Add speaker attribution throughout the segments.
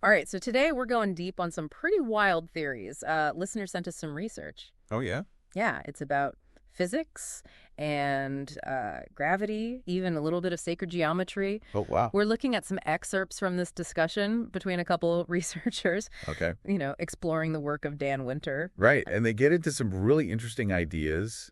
Speaker 1: All right, so today we're going deep on some pretty wild theories. Listeners sent us some research.
Speaker 2: Oh, yeah?
Speaker 1: Yeah, it's about physics and gravity, even a little bit of sacred geometry.
Speaker 2: Oh, wow.
Speaker 1: We're looking at some excerpts from this discussion between a couple of researchers,
Speaker 2: Okay.
Speaker 1: exploring the work of Dan Winter.
Speaker 2: Right, and they get into some really interesting ideas,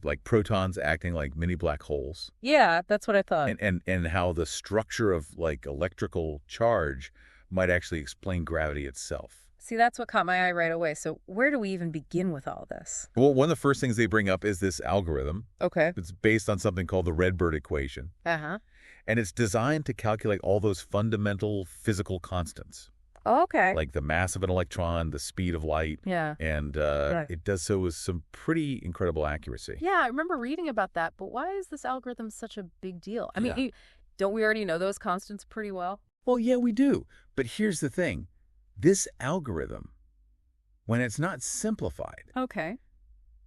Speaker 2: like protons acting like mini black holes.
Speaker 1: Yeah, that's what I thought.
Speaker 2: And how the structure of, like, electrical charge might actually explain gravity itself.
Speaker 1: See, that's what caught my eye right away. So where do we even begin with all this?
Speaker 2: Well, one of the first things they bring up is this algorithm.
Speaker 1: Okay.
Speaker 2: It's based on something called the Redbird equation.
Speaker 1: Uh-huh.
Speaker 2: And it's designed to calculate all those fundamental physical constants.
Speaker 1: Okay.
Speaker 2: Like the mass of an electron, the speed of light.
Speaker 1: Yeah.
Speaker 2: And
Speaker 1: Right.
Speaker 2: it does so with some pretty incredible accuracy.
Speaker 1: Yeah, I remember reading about that, but why is this algorithm such a big deal? I mean,
Speaker 2: Yeah.
Speaker 1: don't we already know those constants pretty well?
Speaker 2: Well, yeah, we do. But here's the thing. This algorithm, when it's not simplified,
Speaker 1: Okay.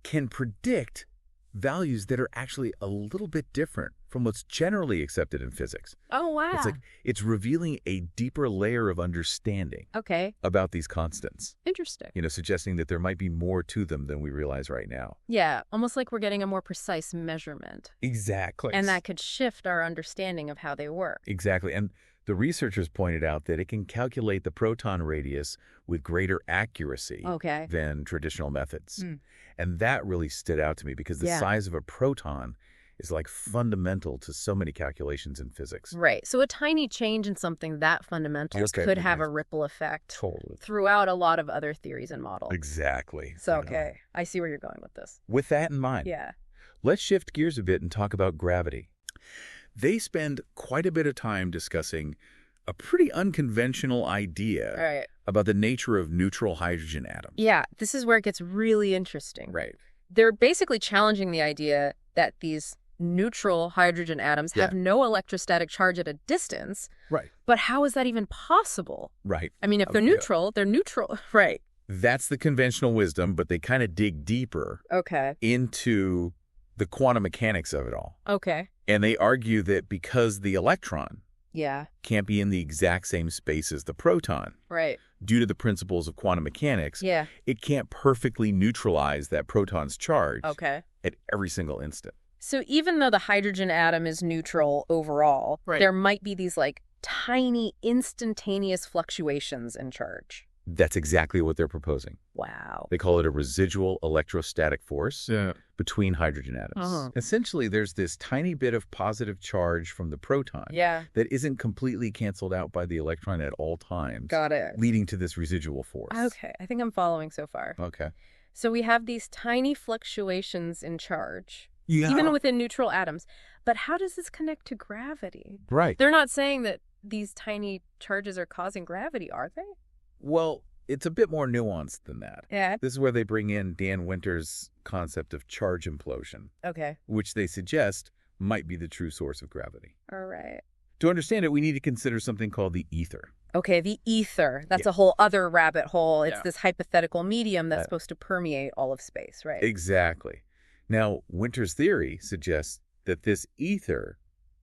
Speaker 2: can predict values that are actually a little bit different from what's generally accepted in physics.
Speaker 1: Oh, wow.
Speaker 2: It's revealing a deeper layer of understanding
Speaker 1: Okay.
Speaker 2: about these constants,
Speaker 1: Interesting.
Speaker 2: suggesting that there might be more to them than we realize right now.
Speaker 1: Yeah, almost like we're getting a more precise measurement.
Speaker 2: Exactly.
Speaker 1: And that could shift our understanding of how they work.
Speaker 2: Exactly. And the researchers pointed out that it can calculate the proton radius with greater accuracy
Speaker 1: Okay.
Speaker 2: than traditional methods.
Speaker 1: Hmm.
Speaker 2: And that really stood out to me because the
Speaker 1: Yeah.
Speaker 2: size of a proton is like fundamental to so many calculations in physics.
Speaker 1: Right. So a tiny change in something that fundamental
Speaker 2: Okay.
Speaker 1: could have a ripple effect
Speaker 2: Totally.
Speaker 1: throughout a lot of other theories and models.
Speaker 2: Exactly.
Speaker 1: So, okay, I see where you're going with this.
Speaker 2: With that in mind,
Speaker 1: Yeah.
Speaker 2: let's shift gears a bit and talk about gravity. They spend quite a bit of time discussing a pretty unconventional idea
Speaker 1: All right.
Speaker 2: about the nature of neutral hydrogen atoms.
Speaker 1: Yeah, this is where it gets really interesting.
Speaker 2: Right.
Speaker 1: They're basically challenging the idea that these neutral hydrogen atoms have no electrostatic charge at a distance.
Speaker 2: Right.
Speaker 1: But how is that even possible?
Speaker 2: Right.
Speaker 1: I mean, if they're
Speaker 2: Yeah.
Speaker 1: neutral, they're neutral. Right.
Speaker 2: That's the conventional wisdom, but they kind of dig deeper
Speaker 1: Okay.
Speaker 2: into the quantum mechanics of it all.
Speaker 1: Okay.
Speaker 2: And they argue that because the electron
Speaker 1: Yeah.
Speaker 2: can't be in the exact same space as the proton,
Speaker 1: Right.
Speaker 2: due to the principles of quantum mechanics,
Speaker 1: Yeah.
Speaker 2: it can't perfectly neutralize that proton's charge
Speaker 1: Okay.
Speaker 2: at every single instant.
Speaker 1: So even though the hydrogen atom is neutral overall,
Speaker 2: Right.
Speaker 1: there might be these like tiny instantaneous fluctuations in charge.
Speaker 2: That's exactly what they're proposing.
Speaker 1: Wow.
Speaker 2: They call it a residual electrostatic force between hydrogen atoms.
Speaker 1: Uh-huh.
Speaker 2: Essentially, there's this tiny bit of positive charge from the proton
Speaker 1: Yeah.
Speaker 2: that isn't completely canceled out by the electron at all times,
Speaker 1: Got it.
Speaker 2: leading to this residual force.
Speaker 1: Okay. I think I'm following so far.
Speaker 2: Okay.
Speaker 1: So we have these tiny fluctuations in charge,
Speaker 2: Yeah.
Speaker 1: even within neutral atoms. But how does this connect to gravity?
Speaker 2: Right.
Speaker 1: They're not saying that these tiny charges are causing gravity, are they?
Speaker 2: Well, it's a bit more nuanced than that.
Speaker 1: Yeah.
Speaker 2: This is where they bring in Dan Winter's concept of charge implosion,
Speaker 1: Okay.
Speaker 2: which they suggest might be the true source of gravity.
Speaker 1: All right.
Speaker 2: To understand it, we need to consider something called the ether.
Speaker 1: Okay, the ether. That's a whole other rabbit hole. It's
Speaker 2: Yeah.
Speaker 1: this hypothetical medium that's supposed to permeate all of space, right?
Speaker 2: Exactly. Now, Winter's theory suggests that this ether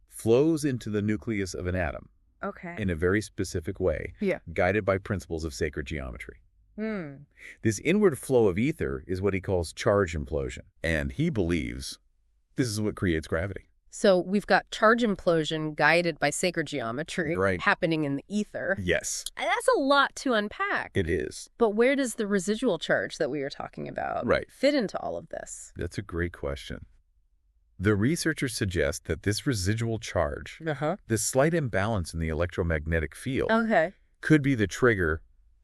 Speaker 2: flows into the nucleus of an atom
Speaker 1: Okay.
Speaker 2: in a very specific way,
Speaker 1: Yeah.
Speaker 2: guided by principles of sacred geometry.
Speaker 1: Hmm.
Speaker 2: This inward flow of ether is what he calls charge implosion, and he believes this is what creates gravity.
Speaker 1: So we've got charge implosion guided by sacred geometry
Speaker 2: Right.
Speaker 1: happening in the ether.
Speaker 2: Yes,
Speaker 1: And that's a lot to unpack.
Speaker 2: it is.
Speaker 1: But where does the residual charge that we were talking about
Speaker 2: Right.
Speaker 1: fit into all of this?
Speaker 2: That's a great question. The researchers suggest that this residual charge,
Speaker 1: Uh-huh.
Speaker 2: this slight imbalance in the electromagnetic field,
Speaker 1: Okay.
Speaker 2: could be the trigger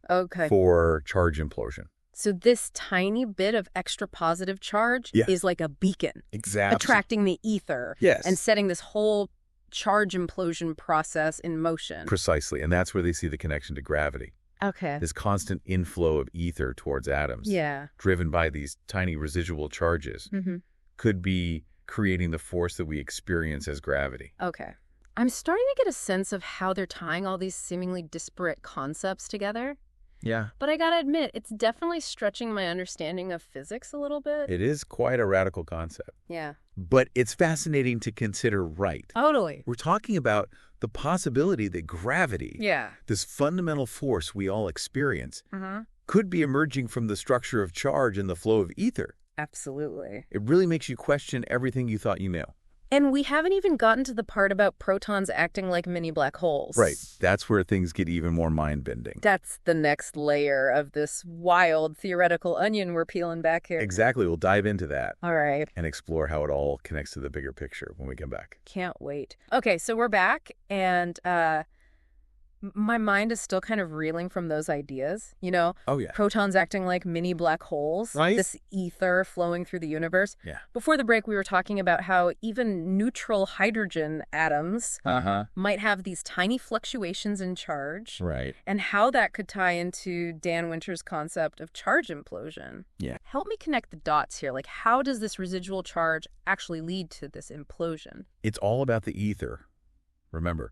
Speaker 1: Okay.
Speaker 2: for charge implosion.
Speaker 1: So this tiny bit of extra positive charge
Speaker 2: Yeah.
Speaker 1: is like a beacon,
Speaker 2: Exactly.
Speaker 1: attracting the ether
Speaker 2: Yes.
Speaker 1: and setting this whole charge implosion process in motion.
Speaker 2: Precisely. And that's where they see the connection to gravity.
Speaker 1: Okay.
Speaker 2: This constant inflow of ether towards atoms,
Speaker 1: Yeah.
Speaker 2: driven by these tiny residual charges,
Speaker 1: Mm-hmm.
Speaker 2: could be creating the force that we experience as gravity.
Speaker 1: Okay. I'm starting to get a sense of how they're tying all these seemingly disparate concepts together.
Speaker 2: Yeah.
Speaker 1: But I gotta admit, it's definitely stretching my understanding of physics a little bit.
Speaker 2: It is quite a radical concept.
Speaker 1: Yeah.
Speaker 2: But it's fascinating to consider, right?
Speaker 1: Totally.
Speaker 2: We're talking about the possibility that gravity,
Speaker 1: Yeah.
Speaker 2: this fundamental force we all experience,
Speaker 1: Mm-hmm.
Speaker 2: could be emerging from the structure of charge and the flow of ether.
Speaker 1: Absolutely.
Speaker 2: It really makes you question everything you thought you knew.
Speaker 1: And we haven't even gotten to the part about protons acting like mini black holes.
Speaker 2: Right. That's where things get even more mind-bending.
Speaker 1: That's the next layer of this wild theoretical onion we're peeling back here.
Speaker 2: Exactly. We'll dive into that
Speaker 1: All right.
Speaker 2: and explore how it all connects to the bigger picture when we come back.
Speaker 1: Can't wait. Okay, so we're back, and my mind is still kind of reeling from those ideas. You know,
Speaker 2: Oh, yeah.
Speaker 1: protons acting like mini black holes,
Speaker 2: Right.
Speaker 1: this ether flowing through the universe.
Speaker 2: Yeah.
Speaker 1: Before the break, we were talking about how even neutral hydrogen atoms
Speaker 2: Uh-huh.
Speaker 1: might have these tiny fluctuations in charge,
Speaker 2: Right.
Speaker 1: and how that could tie into Dan Winter's concept of charge implosion.
Speaker 2: Yeah.
Speaker 1: Help me connect the dots here. Like, how does this residual charge actually lead to this implosion?
Speaker 2: It's all about the ether. Remember,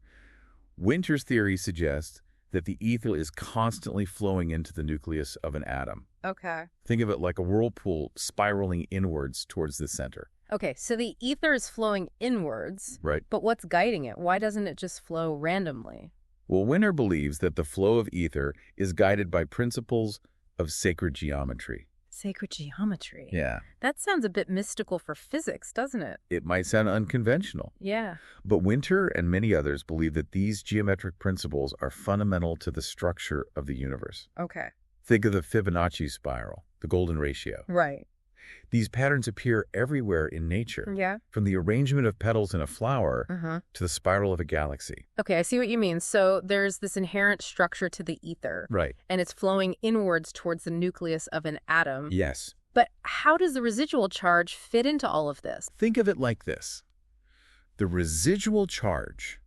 Speaker 2: Winter's theory suggests that the ether is constantly flowing into the nucleus of an atom.
Speaker 1: Okay.
Speaker 2: Think of it like a whirlpool spiraling inwards towards the center.
Speaker 1: Okay, so the ether is flowing inwards,
Speaker 2: Right.
Speaker 1: but what's guiding it? Why doesn't it just flow randomly?
Speaker 2: Well, Winter believes that the flow of ether is guided by principles of sacred geometry.
Speaker 1: Sacred geometry.
Speaker 2: Yeah.
Speaker 1: That sounds a bit mystical for physics, doesn't it?
Speaker 2: It might sound unconventional,
Speaker 1: Yeah.
Speaker 2: but Winter and many others believe that these geometric principles are fundamental to the structure of the universe.
Speaker 1: Okay.
Speaker 2: Think of the Fibonacci spiral, the golden ratio.
Speaker 1: Right.
Speaker 2: These patterns appear everywhere in nature,
Speaker 1: Yeah.
Speaker 2: from the arrangement of petals in a flower
Speaker 1: Uh-huh.
Speaker 2: to the spiral of a galaxy.
Speaker 1: Okay, I see what you mean. So there's this inherent structure to the ether,
Speaker 2: Right.
Speaker 1: and it's flowing inwards towards the nucleus of an atom.
Speaker 2: Yes.
Speaker 1: But how does the residual charge fit into all of this?
Speaker 2: Think of it like this. The residual charge,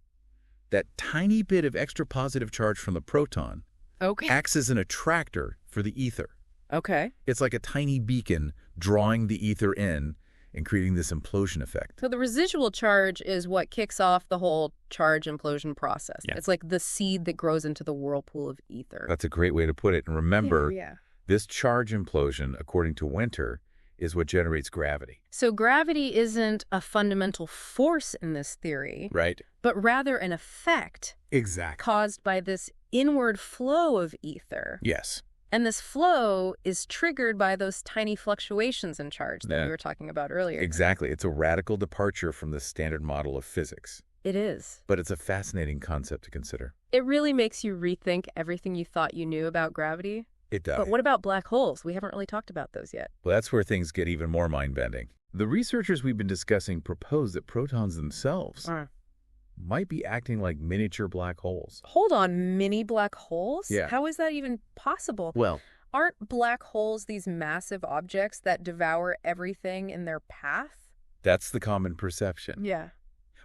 Speaker 2: that tiny bit of extra positive charge from the proton,
Speaker 1: Okay.
Speaker 2: acts as an attractor for the ether.
Speaker 1: Okay.
Speaker 2: It's like a tiny beacon drawing the ether in and creating this implosion effect.
Speaker 1: So the residual charge is what kicks off the whole charge implosion process.
Speaker 2: Yeah.
Speaker 1: It's like the seed that grows into the whirlpool of ether.
Speaker 2: That's a great way to put it. And remember,
Speaker 1: Yeah.
Speaker 2: this charge implosion, according to Winter, is what generates gravity.
Speaker 1: So gravity isn't a fundamental force in this theory,
Speaker 2: Right?
Speaker 1: but rather an effect
Speaker 2: Exactly.
Speaker 1: caused by this inward flow of ether.
Speaker 2: Yes.
Speaker 1: And this flow is triggered by those tiny fluctuations in charge that
Speaker 2: Yeah.
Speaker 1: we were talking about earlier.
Speaker 2: Exactly. It's a radical departure from the standard model of physics.
Speaker 1: It is.
Speaker 2: But it's a fascinating concept to consider.
Speaker 1: It really makes you rethink everything you thought you knew about gravity.
Speaker 2: It does.
Speaker 1: But what about black holes? We haven't really talked about those yet.
Speaker 2: Well, that's where things get even more mind-bending. The researchers we've been discussing propose that protons themselves might be acting like miniature black holes.
Speaker 1: Hold on, mini black holes?
Speaker 2: Yeah.
Speaker 1: How is that even possible?
Speaker 2: Well,
Speaker 1: Aren't black holes these massive objects that devour everything in their path?
Speaker 2: that's the common perception.
Speaker 1: Yeah.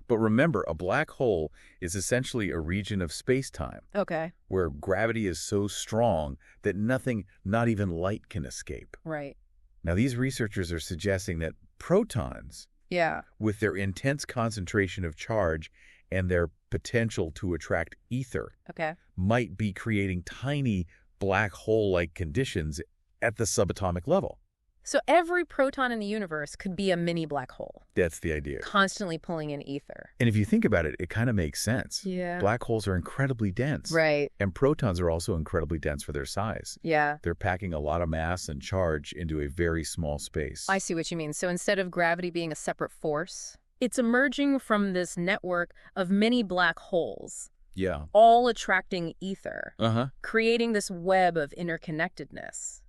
Speaker 2: But remember, a black hole is essentially a region of space-time
Speaker 1: Okay.
Speaker 2: where gravity is so strong that nothing, not even light, can escape.
Speaker 1: Right.
Speaker 2: Now, these researchers are suggesting that protons,
Speaker 1: Yeah.
Speaker 2: with their intense concentration of charge and their potential to attract ether,
Speaker 1: Okay.
Speaker 2: might be creating tiny black hole-like conditions at the subatomic level.
Speaker 1: So every proton in the universe could be a mini black hole,
Speaker 2: That's the idea.
Speaker 1: constantly pulling in ether.
Speaker 2: And if you think about it, it kind of makes sense.
Speaker 1: Yeah.
Speaker 2: Black holes are incredibly dense.
Speaker 1: Right.
Speaker 2: And protons are also incredibly dense for their size.
Speaker 1: Yeah.
Speaker 2: They're packing a lot of mass and charge into a very small space.
Speaker 1: I see what you mean. So instead of gravity being a separate force, it's emerging from this network of many black holes,
Speaker 2: Yeah.
Speaker 1: all attracting ether,
Speaker 2: Uh-huh.
Speaker 1: creating this web of interconnectedness.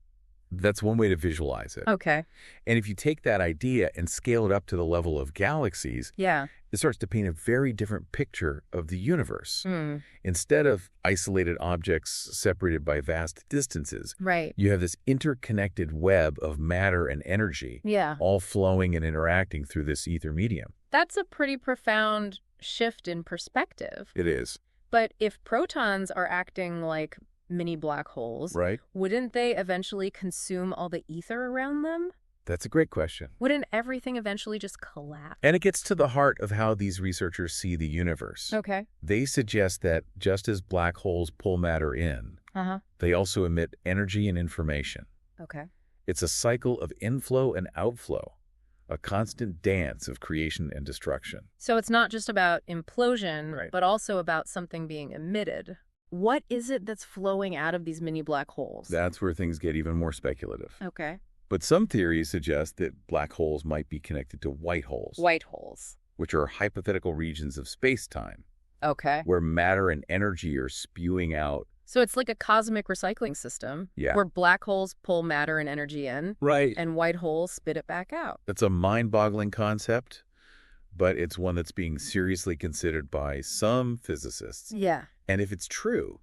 Speaker 2: That's one way to visualize it.
Speaker 1: Okay.
Speaker 2: And if you take that idea and scale it up to the level of galaxies,
Speaker 1: Yeah.
Speaker 2: it starts to paint a very different picture of the universe.
Speaker 1: Mm.
Speaker 2: Instead of isolated objects separated by vast distances,
Speaker 1: Right.
Speaker 2: you have this interconnected web of matter and energy,
Speaker 1: Yeah.
Speaker 2: all flowing and interacting through this ether medium.
Speaker 1: That's a pretty profound shift in perspective.
Speaker 2: It is.
Speaker 1: But if protons are acting like mini black holes,
Speaker 2: Right?
Speaker 1: wouldn't they eventually consume all the ether around them?
Speaker 2: That's a great question.
Speaker 1: Wouldn't everything eventually just collapse?
Speaker 2: And it gets to the heart of how these researchers see the universe.
Speaker 1: Okay.
Speaker 2: They suggest that just as black holes pull matter in,
Speaker 1: Uh-huh.
Speaker 2: They also emit energy and information.
Speaker 1: Okay.
Speaker 2: It's a cycle of inflow and outflow, a constant dance of creation and destruction.
Speaker 1: So it's not just about implosion,
Speaker 2: Right.
Speaker 1: but also about something being emitted. What is it that's flowing out of these mini black holes?
Speaker 2: That's where things get even more speculative.
Speaker 1: Okay.
Speaker 2: But some theories suggest that black holes might be connected to white holes,
Speaker 1: White holes.
Speaker 2: which are hypothetical regions of space-time,
Speaker 1: Okay.
Speaker 2: where matter and energy are spewing out.
Speaker 1: So it's like a cosmic recycling system.
Speaker 2: Yeah.
Speaker 1: Where black holes pull matter and energy in,
Speaker 2: Right.
Speaker 1: and white holes spit it back out.
Speaker 2: That's a mind-boggling concept, but it's one that's being seriously considered by some physicists.
Speaker 1: Yeah.
Speaker 2: And if it's true,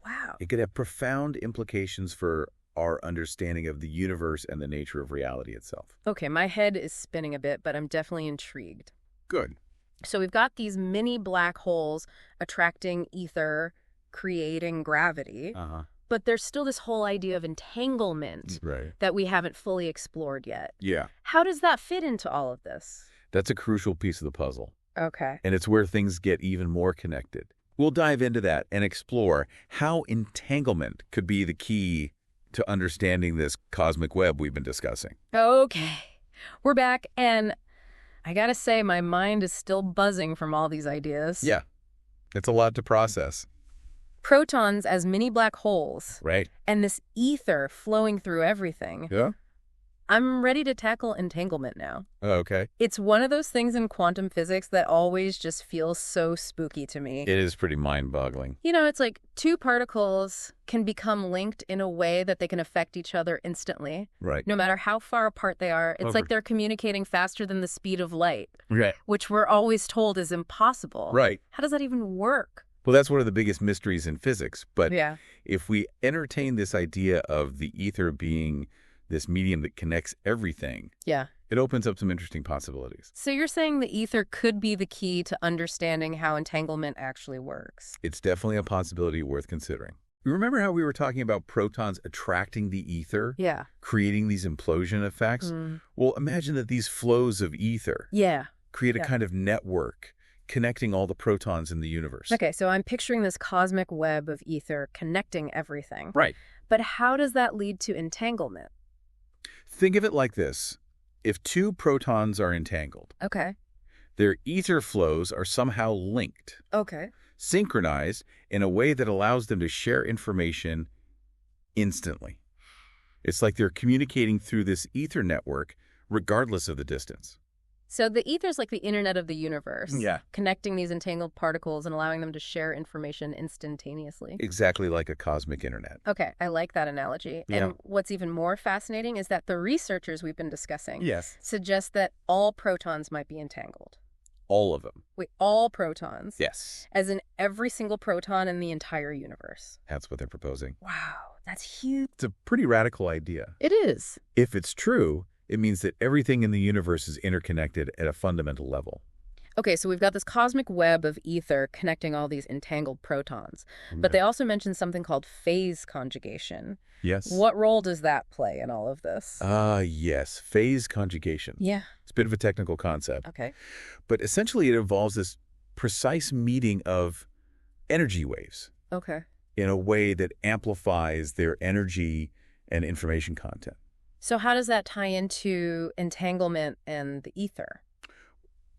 Speaker 1: Wow.
Speaker 2: it could have profound implications for our understanding of the universe and the nature of reality itself.
Speaker 1: Okay, my head is spinning a bit, but I'm definitely intrigued.
Speaker 2: Good.
Speaker 1: So we've got these mini black holes attracting ether, creating gravity,
Speaker 2: Uh-huh.
Speaker 1: but there's still this whole idea of entanglement
Speaker 2: Right.
Speaker 1: that we haven't fully explored yet.
Speaker 2: Yeah.
Speaker 1: How does that fit into all of this?
Speaker 2: That's a crucial piece of the puzzle,
Speaker 1: Okay.
Speaker 2: and it's where things get even more connected. We'll dive into that and explore how entanglement could be the key to understanding this cosmic web we've been discussing.
Speaker 1: Okay. We're back, and I gotta say, my mind is still buzzing from all these ideas.
Speaker 2: Yeah. It's a lot to process.
Speaker 1: Protons as mini black holes,
Speaker 2: Right.
Speaker 1: and this ether flowing through everything.
Speaker 2: Yeah.
Speaker 1: I'm ready to tackle entanglement now.
Speaker 2: Okay.
Speaker 1: It's one of those things in quantum physics that always just feels so spooky to me.
Speaker 2: It is pretty mind-boggling.
Speaker 1: You know, it's like two particles can become linked in a way that they can affect each other instantly.
Speaker 2: Right.
Speaker 1: No matter how far apart they are, it's
Speaker 2: Over.
Speaker 1: like they're communicating faster than the speed of light,
Speaker 2: Right.
Speaker 1: which we're always told is impossible.
Speaker 2: Right.
Speaker 1: How does that even work?
Speaker 2: Well, that's one of the biggest mysteries in physics. But
Speaker 1: Yeah.
Speaker 2: if we entertain this idea of the ether being this medium that connects everything,
Speaker 1: Yeah.
Speaker 2: it opens up some interesting possibilities.
Speaker 1: So you're saying the ether could be the key to understanding how entanglement actually works?
Speaker 2: It's definitely a possibility worth considering. Remember how we were talking about protons attracting the ether,
Speaker 1: Yeah.
Speaker 2: creating these implosion effects? Well, imagine that these flows of ether
Speaker 1: Yeah.
Speaker 2: create a
Speaker 1: Yeah.
Speaker 2: kind of network connecting all the protons in the universe.
Speaker 1: Okay, so I'm picturing this cosmic web of ether connecting everything.
Speaker 2: Right.
Speaker 1: But how does that lead to entanglement?
Speaker 2: Think of it like this. If two protons are entangled,
Speaker 1: Okay.
Speaker 2: their ether flows are somehow linked,
Speaker 1: Okay.
Speaker 2: synchronized in a way that allows them to share information instantly. It's like they're communicating through this ether network regardless of the distance.
Speaker 1: So the ether's like the internet of the universe.
Speaker 2: Yeah.
Speaker 1: Connecting these entangled particles and allowing them to share information instantaneously.
Speaker 2: Exactly like a cosmic internet.
Speaker 1: Okay, I like that analogy.
Speaker 2: Yeah.
Speaker 1: And what's even more fascinating is that the researchers we've been discussing
Speaker 2: Yes.
Speaker 1: suggest that all protons might be entangled.
Speaker 2: All of them.
Speaker 1: Wait, all protons?
Speaker 2: Yes.
Speaker 1: As in every single proton in the entire universe.
Speaker 2: That's what they're proposing.
Speaker 1: Wow, that's huge.
Speaker 2: It's a pretty radical idea.
Speaker 1: It is.
Speaker 2: If it's true, it means that everything in the universe is interconnected at a fundamental level.
Speaker 1: Okay, so we've got this cosmic web of ether connecting all these entangled protons. But they also mentioned something called phase conjugation.
Speaker 2: Yes.
Speaker 1: What role does that play in all of this?
Speaker 2: Yes. Phase conjugation.
Speaker 1: Yeah.
Speaker 2: It's a bit of a technical concept.
Speaker 1: Okay.
Speaker 2: But essentially it involves this precise meeting of energy waves
Speaker 1: Okay.
Speaker 2: in a way that amplifies their energy and information content.
Speaker 1: So how does that tie into entanglement and the ether?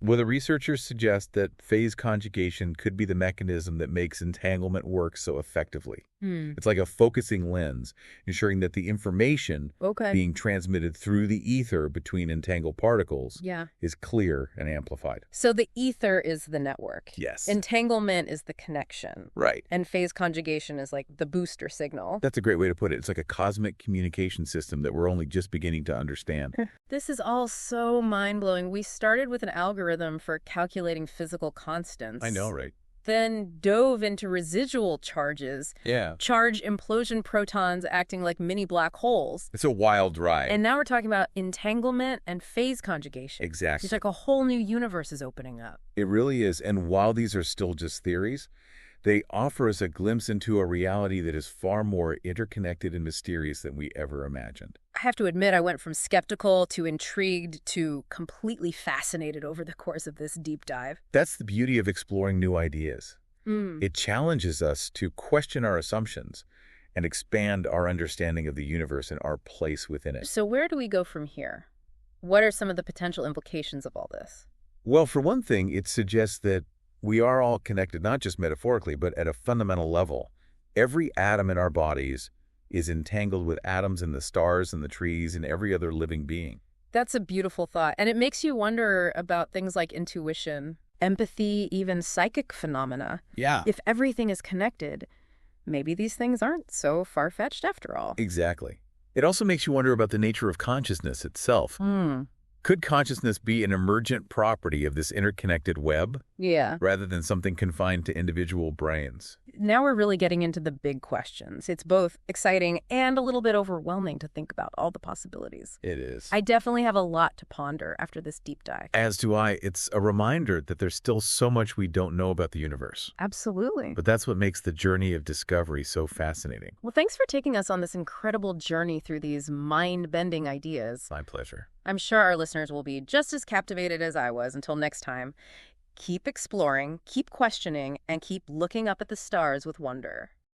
Speaker 2: Well, the researchers suggest that phase conjugation could be the mechanism that makes entanglement work so effectively. It's like a focusing lens, ensuring that the information
Speaker 1: Okay.
Speaker 2: being transmitted through the ether between entangled particles
Speaker 1: Yeah.
Speaker 2: is clear and amplified.
Speaker 1: So the ether is the network.
Speaker 2: Yes.
Speaker 1: Entanglement is the connection.
Speaker 2: Right.
Speaker 1: And phase conjugation is like the booster signal.
Speaker 2: That's a great way to put it. It's like a cosmic communication system that we're only just beginning to understand.
Speaker 1: This is all so mind-blowing. We started with an algorithm for calculating physical constants.
Speaker 2: I know, right?
Speaker 1: Then dove into residual charges,
Speaker 2: Yeah.
Speaker 1: charge implosion protons acting like mini black holes.
Speaker 2: It's a wild ride.
Speaker 1: And now we're talking about entanglement and phase conjugation.
Speaker 2: Exactly.
Speaker 1: It's like a whole new universe is opening up.
Speaker 2: It really is. And while these are still just theories, they offer us a glimpse into a reality that is far more interconnected and mysterious than we ever imagined.
Speaker 1: I have to admit, I went from skeptical to intrigued to completely fascinated over the course of this deep dive.
Speaker 2: That's the beauty of exploring new ideas. It challenges us to question our assumptions and expand our understanding of the universe and our place within it.
Speaker 1: So where do we go from here? What are some of the potential implications of all this?
Speaker 2: Well, for one thing, it suggests that we are all connected, not just metaphorically, but at a fundamental level. Every atom in our bodies is entangled with atoms in the stars and the trees and every other living being.
Speaker 1: That's a beautiful thought. And it makes you wonder about things like intuition, empathy, even psychic phenomena.
Speaker 2: Yeah.
Speaker 1: If everything is connected, maybe these things aren't so far-fetched after all.
Speaker 2: Exactly. It also makes you wonder about the nature of consciousness itself. Could consciousness be an emergent property of this interconnected web?
Speaker 1: Yeah.
Speaker 2: Rather than something confined to individual brains?
Speaker 1: Now we're really getting into the big questions. It's both exciting and a little bit overwhelming to think about all the possibilities.
Speaker 2: It is.
Speaker 1: I definitely have a lot to ponder after this deep dive.
Speaker 2: As do I. It's a reminder that there's still so much we don't know about the universe.
Speaker 1: Absolutely.
Speaker 2: But that's what makes the journey of discovery so fascinating.
Speaker 1: Well, thanks for taking us on this incredible journey through these mind-bending ideas.
Speaker 2: My pleasure.
Speaker 1: I'm sure our listeners will be just as captivated as I was. Until next time, keep exploring, keep questioning, and keep looking up at the stars with wonder.